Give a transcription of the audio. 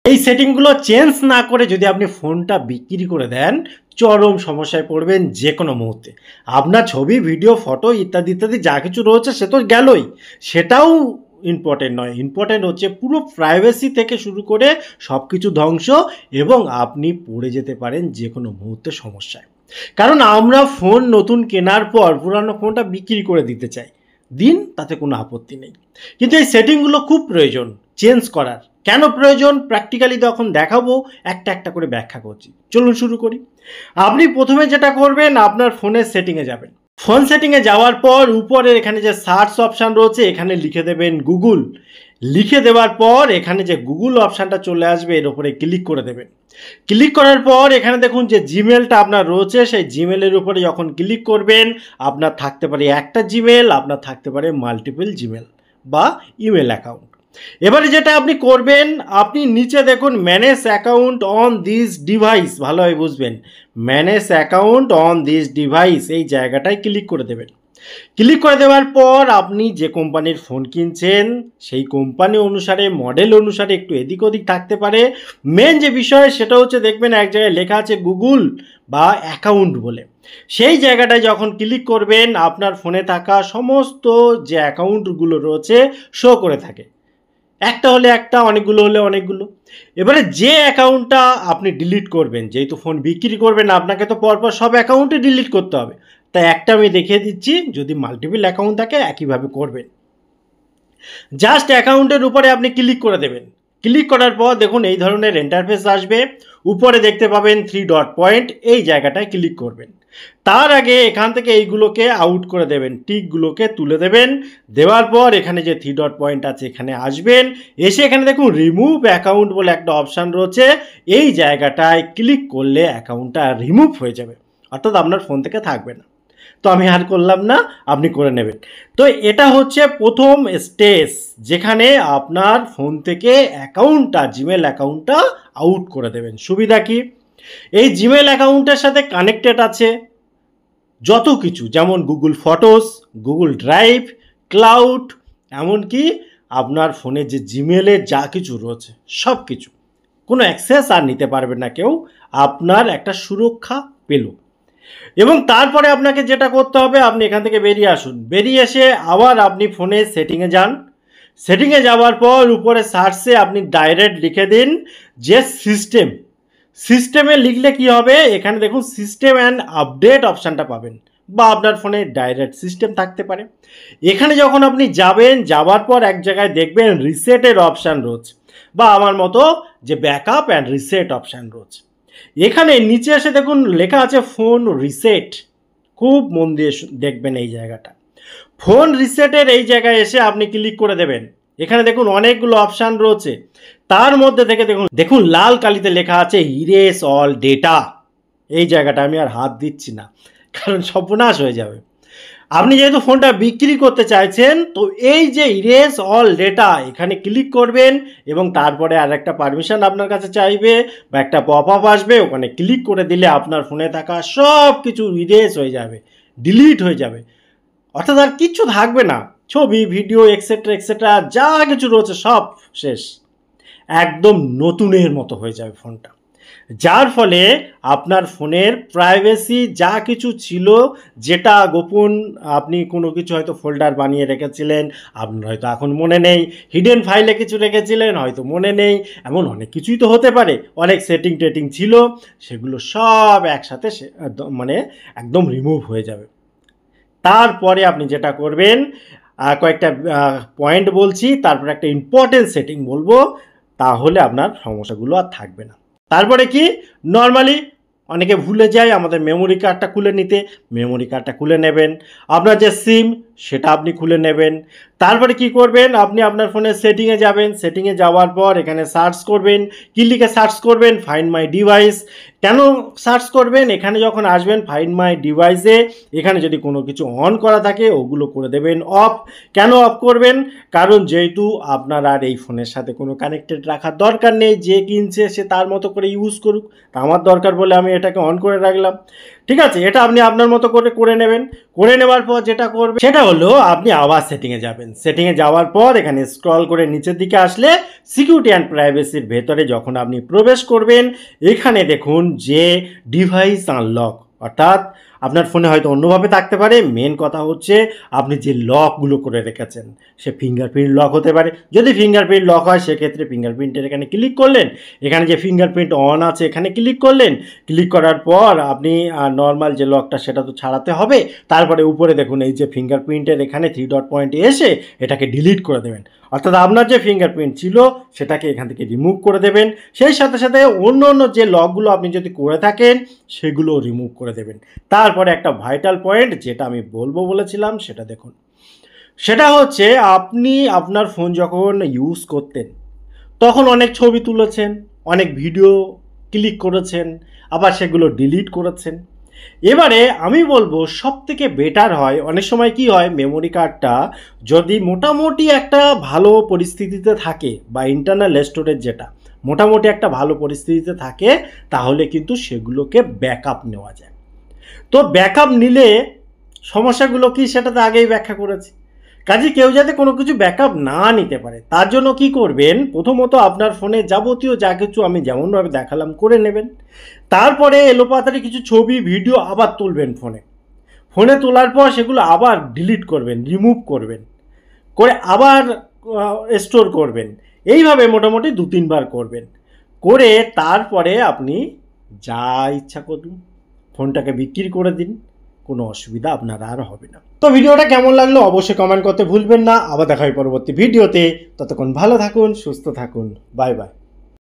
এই সেটিংগুলো চেঞ্জ না করে যদি আপনি ফোনটা বিক্রি করে দেন, চরম সমস্যায় পড়বেন যে কোনো মুহূর্তে। আপনার ছবি, ভিডিও, ফটো ইত্যাদি ইত্যাদি যা কিছু রয়েছে সে তো গেলই, সেটাও ইম্পর্টেন্ট নয়। ইম্পর্টেন্ট হচ্ছে পুরো প্রাইভেসি থেকে শুরু করে সব কিছু ধ্বংস, এবং আপনি পড়ে যেতে পারেন যে কোনো মুহূর্তে সমস্যায়। কারণ আমরা ফোন নতুন কেনার পর পুরানো ফোনটা বিক্রি করে দিতে চাই, দিন, তাতে কোনো আপত্তি নেই। কিন্তু এই সেটিংগুলো খুব প্রয়োজন চেঞ্জ করার। কেন প্রয়োজন প্র্যাকটিক্যালি তখন দেখাবো, একটা একটা করে ব্যাখ্যা করছি। চলুন শুরু করি। আপনি প্রথমে যেটা করবেন, আপনার ফোনের সেটিংয়ে যাবেন। ফোন সেটিংয়ে যাওয়ার পর উপরে এখানে যে সার্চ অপশান রয়েছে এখানে লিখে দেবেন গুগল। লিখে দেওয়ার পর এখানে যে গুগল অপশানটা চলে আসবে এর উপরে ক্লিক করে দেবেন। ক্লিক করার পর এখানে দেখুন যে জিমেলটা আপনার রয়েছে, সেই জিমেলের উপরে যখন ক্লিক করবেন আপনার থাকতে পারে একটা জিমেল, আপনার থাকতে পারে মাল্টিপল জিমেল বা ইমেল অ্যাকাউন্ট। এবারে যেটা আপনি করবেন, আপনি নিচে দেখুন manage account on this device, ভালোভাবে বুঝবেন, manage account on this device এই জায়গাটায় ক্লিক করে দেবেন। ক্লিক করে দেওয়ার পর আপনি যে কোম্পানির ফোন কিনছেন সেই কোম্পানি অনুসারে, মডেল অনুসারে একটু এদিক ওদিক থাকতে পারে। মেন যে বিষয় সেটা হচ্ছে দেখবেন এক জায়গায় লেখা আছে গুগল বা অ্যাকাউন্ট বলে, সেই জায়গাটায় যখন ক্লিক করবেন আপনার ফোনে থাকা সমস্ত যে অ্যাকাউন্টগুলো রয়েছে শো করে থাকে। একটা হলে একটা, অনেকগুলো হলে অনেকগুলো। এবারে যে অ্যাকাউন্টটা আপনি ডিলিট করবেন, যেহেতু ফোন বিক্রি করবেন আপনাকে তো পরপর সব অ্যাকাউন্টে ডিলিট করতে হবে, তাই একটা আমি দেখিয়ে দিচ্ছি, যদি মাল্টিপল অ্যাকাউন্ট থাকে একইভাবে করবেন। জাস্ট অ্যাকাউন্টের উপরে আপনি ক্লিক করে দেবেন। ক্লিক করার পর দেখুন এই ধরনের ইন্টারফেস আসবে। উপরে দেখতে পাবেন 3 ডট পয়েন্ট, এই জায়গাটায় ক্লিক করবেন। তার আগে এখান থেকে এইগুলোকে আউট করে দেবেন, টিকগুলোকে তুলে দেবেন। দেওয়ার পর এখানে যে 3 ডট পয়েন্ট আছে এখানে আসবেন। এসে এখানে দেখুন রিমুভ অ্যাকাউন্ট বলে একটা অপশান রয়েছে, এই জায়গাটায় ক্লিক করলে অ্যাকাউন্টটা রিমুভ হয়ে যাবে, অর্থাৎ আপনার ফোন থেকে থাকবে না। তো আমি আর করলাম না, আপনি করে নেবেন। তো এটা হচ্ছে প্রথম স্টেজ, যেখানে আপনার ফোন থেকে অ্যাকাউন্টটা, জিমেল অ্যাকাউন্টটা আউট করে দেবেন। সুবিধা কি, এই জিমেল অ্যাকাউন্টের সাথে কানেক্টেড আছে যত কিছু, যেমন Google photos, Google drive, cloud, এমনকি আপনার ফোনে যে জিমেলের যা কিছু রয়েছে সব কিছু, কোনো অ্যাক্সেস আর নিতে পারবে না কেউ, আপনার একটা সুরক্ষা পেল। এবং তারপরে আপনাকে যেটা করতে হবে, আপনি এখান থেকে বেরিয়ে আসুন। বেরিয়ে এসে আবার আপনি ফোনে সেটিংয়ে যান। সেটিংয়ে যাওয়ার পর উপরে সার্চে আপনি ডাইরেক্ট লিখে দিন যে সিস্টেম। সিস্টেমে লিখলে কি হবে, এখানে দেখুন সিস্টেম অ্যান্ড আপডেট অপশানটা পাবেন, বা আপনার ফোনে ডাইরেক্ট সিস্টেম থাকতে পারে। এখানে যখন আপনি যাবেন, যাওয়ার পর এক জায়গায় দেখবেন রিসেটের অপশান রয়েছে, বা আমার মতো যে ব্যাকআপ অ্যান্ড রিসেট অপশান রয়েছে। এখানে নিচে এসে দেখুন লেখা আছে ফোন রিসেট, খুব মন দিয়ে দেখবেন এই জায়গাটা। ফোন রিসেটের এই জায়গায় এসে আপনি ক্লিক করে দেবেন। এখানে দেখুন অনেকগুলো অপশান রয়েছে, তার মধ্যে থেকে দেখুন লাল কালিতে লেখা আছে ইরেজ অল ডেটা। এই জায়গাটা আমি আর হাত দিচ্ছি না, কারণ সর্বনাশ হয়ে যাবে। আপনি যেহেতু ফোনটা বিক্রি করতে চাইছেন, তো এই যে ইরেজ অল ডেটা এখানে ক্লিক করবেন, এবং তারপরে আর একটা পারমিশন আপনার কাছে চাইবে বা একটা পপ আপ আসবে, ওখানে ক্লিক করে দিলে আপনার ফোনে থাকা সব কিছু ইরেজ হয়ে যাবে, ডিলিট হয়ে যাবে, অর্থাৎ আর কিচ্ছু থাকবে না। ছবি, ভিডিও এক্সেট্রা এক্সেট্রা যা কিছু রয়েছে সব শেষ, একদম নতুনের মতো হয়ে যাবে ফোনটা। যার ফলে আপনার ফোনের প্রাইভেসি যা কিছু ছিল, যেটা গোপন, আপনি কোনো কিছু হয়তো ফোল্ডার বানিয়ে রেখেছিলেন, আপনার হয়তো এখন মনে নেই, হিডেন ফাইলে কিছু রেখেছিলেন হয়তো মনে নেই, এমন অনেক কিছুই তো হতে পারে, অনেক সেটিং টেটিং ছিল, সেগুলো সব একসাথে মানে একদম রিমুভ হয়ে যাবে। তারপরে আপনি যেটা করবেন, কয়েকটা পয়েন্ট বলছি, তারপর একটা ইম্পর্টেন্ট সেটিং বলবো, তাহলে আপনার সমস্যাগুলো আর থাকবে না। তারপরে কি, নর্মালি অনেকে ভুলে যায় আমাদের মেমোরি কার্ডটা খুলে নিতে, মেমোরি কার্ডটা খুলে নেবেন। আপনার যে সিম সেটা আপনি খুলে নেবেন। তারপরে কি করবেন, আপনি আপনার ফোনের সেটিংয়ে যাবেন। সেটিংয়ে যাওয়ার পর এখানে সার্চ করবেন। কি লিখে সার্চ করবেন, ফাইন্ড মাই ডিভাইস। কেন সার্চ করবেন, এখানে যখন আসবেন ফাইন্ড মাই ডিভাইসে, এখানে যদি কোনো কিছু অন করা থাকে ওগুলো করে দেবেন অফ। কেন অফ করবেন, কারণ যেহেতু আপনার আর এই ফোনের সাথে কোনো কানেক্টেড রাখার দরকার নেই, যে কিনছে সে তার মতো করে ইউজ করুক, আমার দরকার বলে আমি এটাকে অন করে রাখলাম। ঠিক আছে, এটা আপনি আপনার মতো করে নেবেন। করে নেওয়ার পর যেটা করবেন সেটা হলো আপনি আবার সেটিংয়ে যাবেন। সেটিংয়ে যাওয়ার পর এখানে স্ক্রল করে নিচের দিকে আসলে সিকিউরিটি অ্যান্ড প্রাইভেসির ভেতরে যখন আপনি প্রবেশ করবেন, এখানে দেখুন যে ডিভাইস আনলক, অর্থাৎ আপনার ফোনে হয়তো অন্যভাবে থাকতে পারে, মেন কথা হচ্ছে আপনি যে লকগুলো করে রেখেছেন সে ফিঙ্গারপ্রিন্ট লক হতে পারে। যদি ফিঙ্গারপ্রিন্ট লক হয় সেক্ষেত্রে ফিঙ্গারপ্রিন্টের এখানে ক্লিক করলেন, এখানে যে ফিঙ্গারপ্রিন্ট অন আছে এখানে ক্লিক করলেন। ক্লিক করার পর আপনি নর্মাল যে লকটা সেটা তো ছাড়াতে হবে, তারপরে উপরে দেখুন এই যে ফিঙ্গারপ্রিন্টের এখানে 3 ডট পয়েন্টে এসে এটাকে ডিলিট করে দেবেন, অর্থাৎ আপনার যে ফিঙ্গারপ্রিন্ট ছিল সেটাকে এখান থেকে রিমুভ করে দেবেন। সেই সাথে সাথে অন্য অন্য যে লকগুলো আপনি যদি করে থাকেন সেগুলো রিমুভ করে দেবেন। তারপরে একটা ভাইটাল পয়েন্ট যেটা আমি বলবো বলেছিলাম সেটা দেখুন, সেটা হচ্ছে আপনি আপনার ফোন যখন ইউজ করতেন তখন অনেক ছবি তুলেছেন, অনেক ভিডিও ক্লিক করেছেন, আবার সেগুলো ডিলিট করেছেন। এবারে আমি বলবো সব থেকে বেটার হয়, অনেক সময় কি হয় মেমোরি কার্ডটা যদি মোটামুটি একটা ভালো পরিস্থিতিতে থাকে বা ইন্টারনাল স্টোরেজ যেটা মোটামুটি একটা ভালো পরিস্থিতিতে থাকে, তাহলে কিন্তু সেগুলোকে ব্যাকআপ নেওয়া যায়। তো ব্যাকআপ নিলে সমস্যাগুলো কি সেটা তো আগেই ব্যাখ্যা করেছি। কাজে কেউ যাতে কোনো কিছু ব্যাকআপ না নিতে পারে তার জন্য কি করবেন, প্রথমত আপনার ফোনে যাবতীয় যা কিছু আমি যেমনভাবে দেখালাম করে নেবেন। তারপরে এলোপাতাড়ি কিছু ছবি ভিডিও আবার তুলবেন ফোনে তোলার পর সেগুলো আবার ডিলিট করবেন, রিমুভ করবেন, করে আবার স্টোর করবেন। এইভাবে মোটামুটি 2-3 বার করবেন, করে তারপরে আপনি যা ইচ্ছা করুন ফোনটাকে বিক্রি করে দিন, কোনো অসুবিধা আপনার আর হবে না। তো ভিডিওটা কেমন লাগলো অবশ্যই কমেন্ট করতে ভুলবেন না। আবার দেখা হয় পরবর্তী ভিডিওতে, ততক্ষণ ভালো থাকুন, সুস্থ থাকুন, বাই বাই।